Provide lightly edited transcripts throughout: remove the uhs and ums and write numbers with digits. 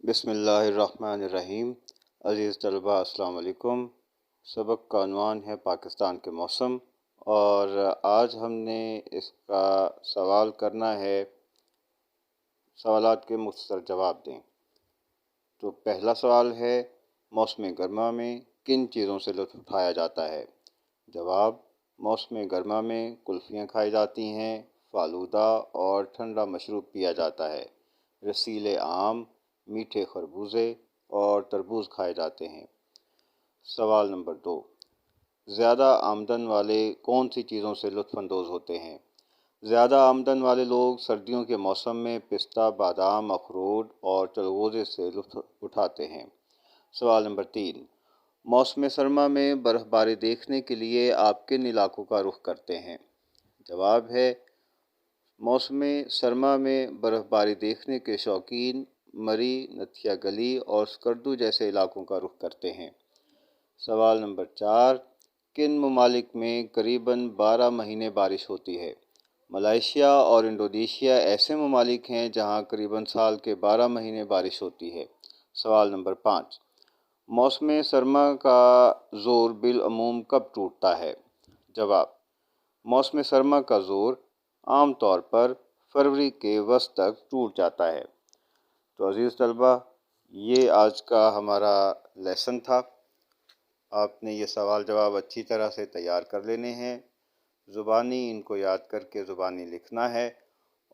बिस्मिल्लाहिर्रहमानिर्रहीम। अज़ीज़ तलबा अस्सलाम वालेकुम। सबक का unवान है पाकिस्तान के मौसम, और आज हमने इसका सवाल करना है, सवालात के मुख्तसर जवाब दें। तो पहला सवाल है, मौसम गर्मा में किन चीज़ों से लुत्फ़ उठाया जाता है? जवाब, मौसम गर्मा में कुल्फ़ियाँ खाई जाती हैं, फालूदा और ठंडा मशरूब पिया जाता है। रसीले आम, मीठे खरबूजे और तरबूज खाए जाते हैं। सवाल नंबर 2, ज़्यादा आमदन वाले कौन सी चीज़ों से लुत्फ़अंदोज़ होते हैं? ज़्यादा आमदन वाले लोग सर्दियों के मौसम में पिस्ता, बादाम, अखरोट और चरगोज़े से लुत्फ़ उठाते हैं। सवाल नंबर 3, मौसम सरमा में बर्फ़बारी देखने के लिए आप किन इलाकों का रुख करते हैं? जवाब है, मौसम सरमा में बर्फ़बारी देखने के शौकीन मरी, नथिया गली और स्कर्दू जैसे इलाकों का रुख करते हैं। सवाल नंबर 4, किन ममालिक में करीबन 12 महीने बारिश होती है? मलेशिया और इंडोनेशिया ऐसे ममालिक हैं जहां करीबन साल के 12 महीने बारिश होती है। सवाल नंबर 5, मौसम सरमा का ज़ोर बिलअमूम कब टूटता है? जवाब, मौसम सरमा का ज़ोर आम तौर पर फरवरी के वस्त तक टूट जाता है। तो अज़ीज़ तलबा, ये आज का हमारा लेसन था। आपने ये सवाल जवाब अच्छी तरह से तैयार कर लेने हैं, ज़ुबानी इनको याद करके ज़ुबानी लिखना है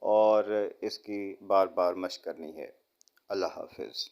और इसकी बार बार मश्क करनी है। अल्लाह हाफ़िज़।